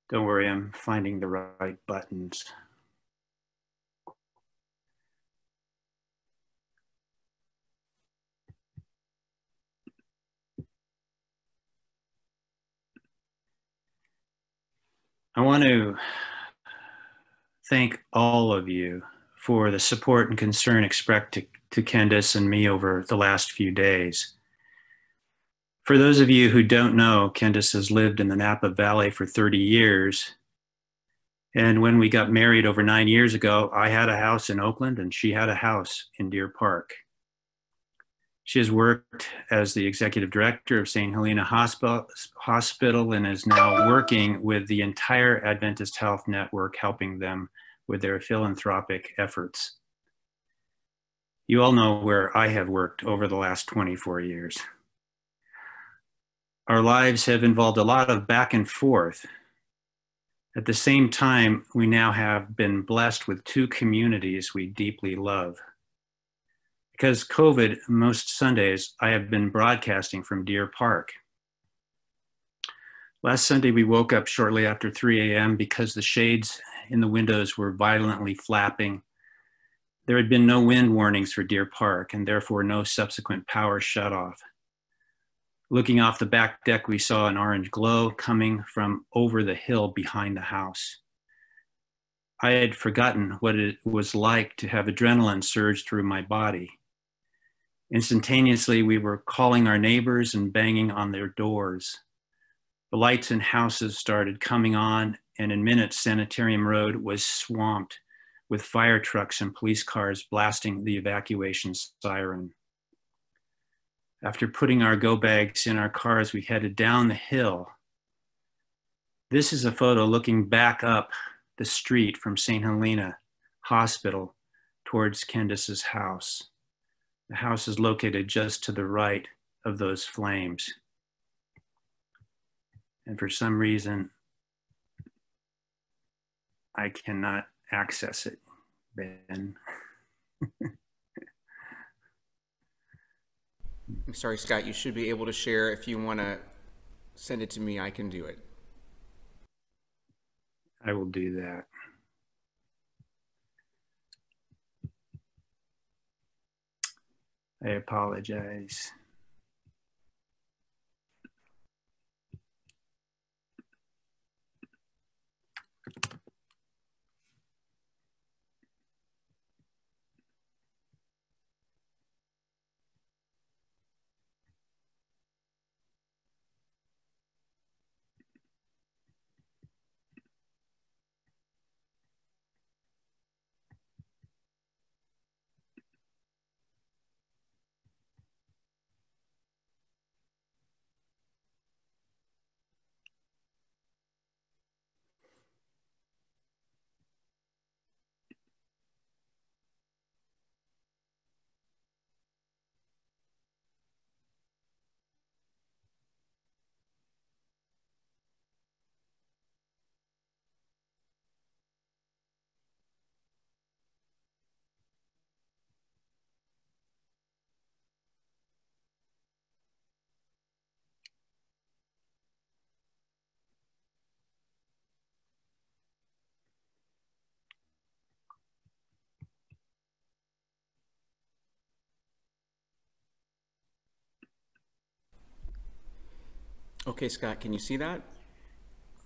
Don't worry, I'm finding the right buttons. I want to thank all of you for the support and concern expressed to Candace and me over the last few days. For those of you who don't know, Candace has lived in the Napa Valley for 30 years. And when we got married over 9 years ago, I had a house in Oakland and she had a house in Deer Park. She has worked as the executive director of St. Helena Hospital and is now working with the entire Adventist Health Network, helping them with their philanthropic efforts. You all know where I have worked over the last 24 years. Our lives have involved a lot of back and forth. At the same time, we now have been blessed with two communities we deeply love. Because COVID, most Sundays, I have been broadcasting from Deer Park. Last Sunday, we woke up shortly after 3 a.m. because the shades in the windows were violently flapping. There had been no wind warnings for Deer Park and therefore no subsequent power shutoff. Looking off the back deck, we saw an orange glow coming from over the hill behind the house. I had forgotten what it was like to have adrenaline surge through my body. Instantaneously, we were calling our neighbors and banging on their doors. The lights in houses started coming on, and in minutes, Sanitarium Road was swamped with fire trucks and police cars blasting the evacuation siren. After putting our go bags in our cars, we headed down the hill. This is a photo looking back up the street from St. Helena Hospital towards Candace's house. The house is located just to the right of those flames. And for some reason, I cannot access it, Ben. I'm sorry, Scott, you should be able to share. If you want to send it to me, I can do it. I will do that. I apologize. Okay, Scott, can you see that?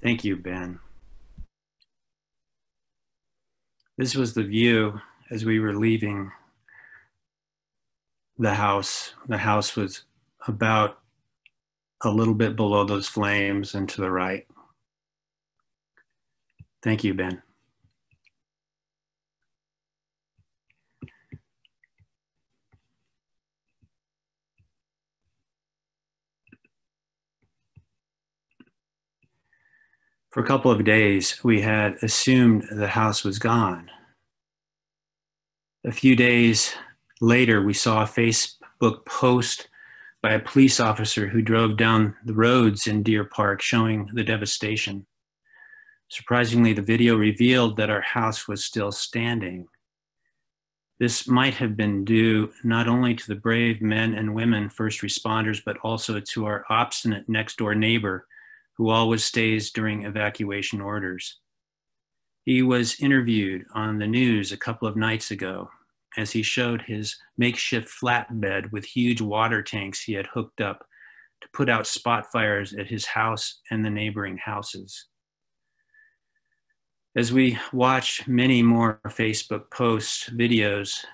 Thank you, Ben. This was the view as we were leaving the house. The house was about a little bit below those flames and to the right. Thank you, Ben. For a couple of days, we had assumed the house was gone. A few days later, we saw a Facebook post by a police officer who drove down the roads in Deer Park showing the devastation. Surprisingly, the video revealed that our house was still standing. This might have been due not only to the brave men and women, first responders, but also to our obstinate next door neighbor who always stays during evacuation orders. He was interviewed on the news a couple of nights ago as he showed his makeshift flatbed with huge water tanks he had hooked up to put out spot fires at his house and the neighboring houses. As we watch many more Facebook posts, videos,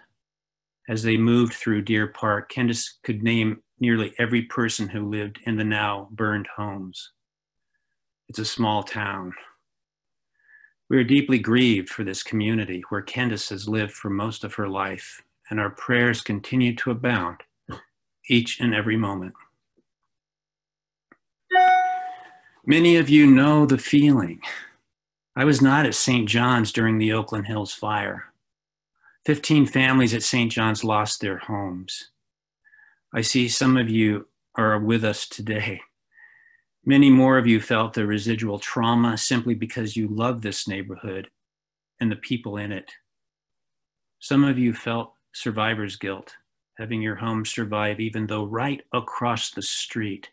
as they moved through Deer Park, Candace could name nearly every person who lived in the now burned homes. It's a small town. We are deeply grieved for this community where Candace has lived for most of her life, and our prayers continue to abound each and every moment. Many of you know the feeling. I was not at St. John's during the Oakland Hills fire. 15 families at St. John's lost their homes. I see some of you are with us today. Many more of you felt the residual trauma simply because you love this neighborhood and the people in it. Some of you felt survivor's guilt, having your home survive even though right across the street,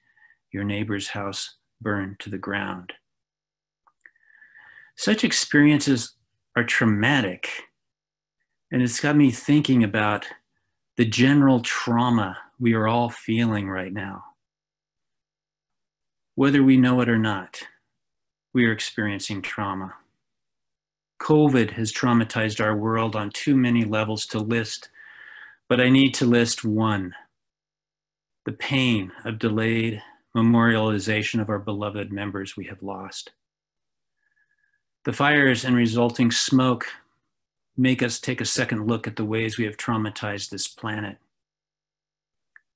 your neighbor's house burned to the ground. Such experiences are traumatic, and it's got me thinking about the general trauma we are all feeling right now. Whether we know it or not, we are experiencing trauma. COVID has traumatized our world on too many levels to list, but I need to list one: the pain of delayed memorialization of our beloved members we have lost. The fires and resulting smoke make us take a second look at the ways we have traumatized this planet.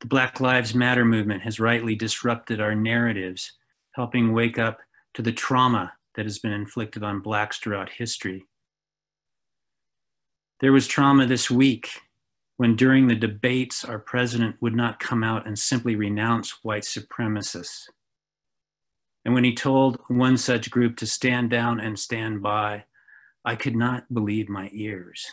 The Black Lives Matter movement has rightly disrupted our narratives, helping wake up to the trauma that has been inflicted on Blacks throughout history. There was trauma this week when during the debates, our president would not come out and simply renounce white supremacists. And when he told one such group to stand down and stand by, I could not believe my ears.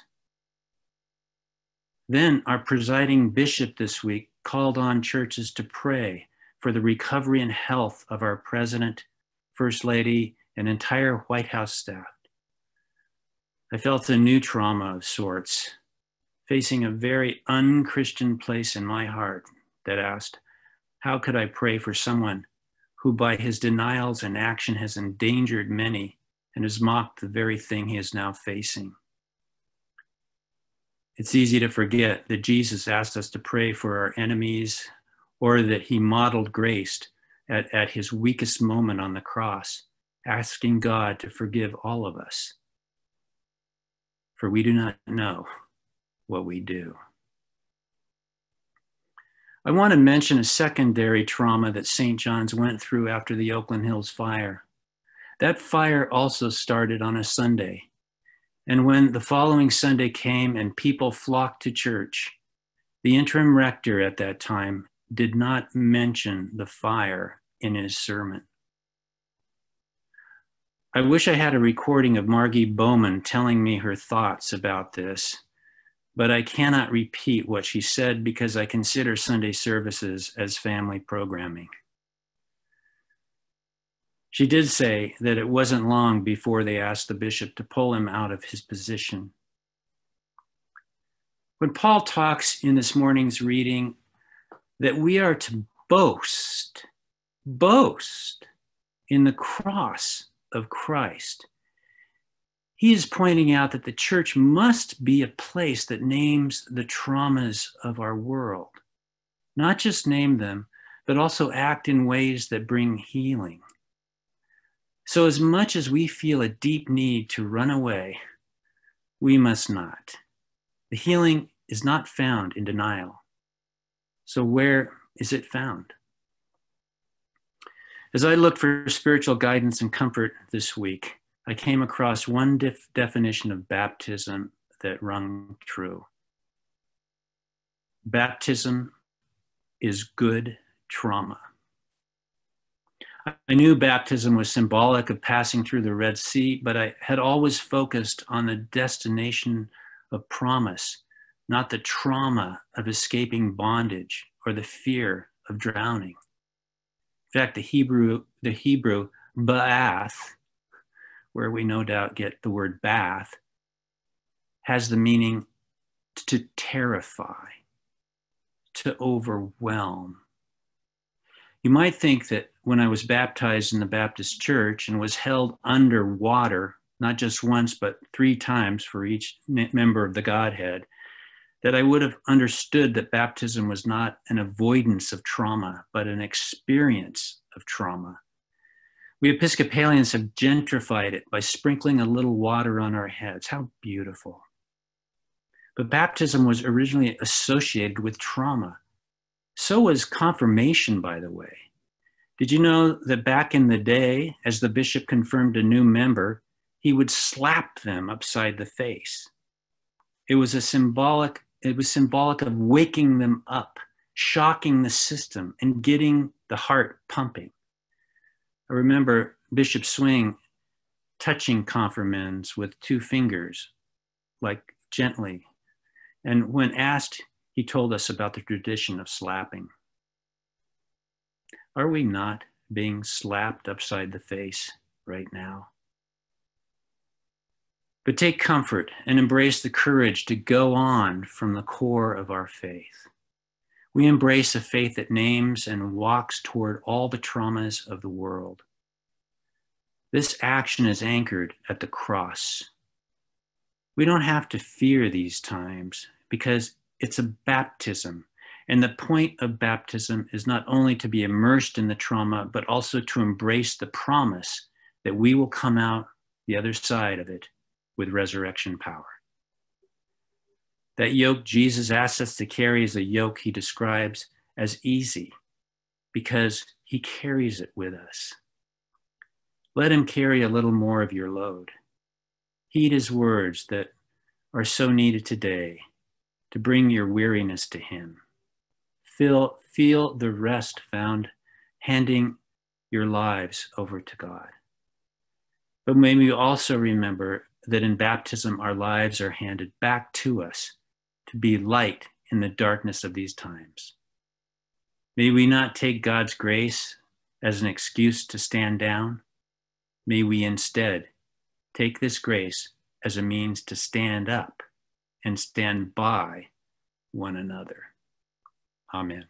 Then our presiding bishop this week called on churches to pray for the recovery and health of our president, first lady, and entire White House staff. I felt a new trauma of sorts, facing a very unchristian place in my heart that asked, how could I pray for someone who by his denials and action has endangered many and has mocked the very thing he is now facing? It's easy to forget that Jesus asked us to pray for our enemies, or that he modeled grace at his weakest moment on the cross, asking God to forgive all of us. For we do not know what we do. I want to mention a secondary trauma that St. John's went through after the Oakland Hills fire. That fire also started on a Sunday. And when the following Sunday came and people flocked to church, the interim rector at that time did not mention the fire in his sermon. I wish I had a recording of Margie Bowman telling me her thoughts about this, but I cannot repeat what she said because I consider Sunday services as family programming. She did say that it wasn't long before they asked the bishop to pull him out of his position. When Paul talks in this morning's reading that we are to boast in the cross of Christ, he is pointing out that the church must be a place that names the traumas of our world, not just name them, but also act in ways that bring healing. So as much as we feel a deep need to run away, we must not. The healing is not found in denial. So where is it found? As I looked for spiritual guidance and comfort this week, I came across one definition of baptism that rung true. Baptism is good trauma. I knew baptism was symbolic of passing through the Red Sea, but I had always focused on the destination of promise, not the trauma of escaping bondage or the fear of drowning. In fact, the Hebrew ba'ath, where we no doubt get the word bath, has the meaning to terrify, to overwhelm. You might think that when I was baptized in the Baptist church and was held under water, not just once, but 3 times for each member of the Godhead, that I would have understood that baptism was not an avoidance of trauma, but an experience of trauma. We Episcopalians have gentrified it by sprinkling a little water on our heads. How beautiful. But baptism was originally associated with trauma. So was confirmation, by the way. Did you know that back in the day, as the bishop confirmed a new member, he would slap them upside the face? It was symbolic of waking them up, shocking the system, and getting the heart pumping. I remember Bishop Swing touching confirmands with 2 fingers, like gently. And when asked, he told us about the tradition of slapping. Are we not being slapped upside the face right now? But take comfort and embrace the courage to go on from the core of our faith. We embrace a faith that names and walks toward all the traumas of the world. This action is anchored at the cross. We don't have to fear these times because it's a baptism. And the point of baptism is not only to be immersed in the trauma, but also to embrace the promise that we will come out the other side of it with resurrection power. That yoke Jesus asks us to carry is a yoke he describes as easy because he carries it with us. Let him carry a little more of your load. Heed his words that are so needed today to bring your weariness to him. Feel the rest found handing your lives over to God. But may we also remember that in baptism, our lives are handed back to us to be light in the darkness of these times. May we not take God's grace as an excuse to stand down. May we instead take this grace as a means to stand up and stand by one another. Amen.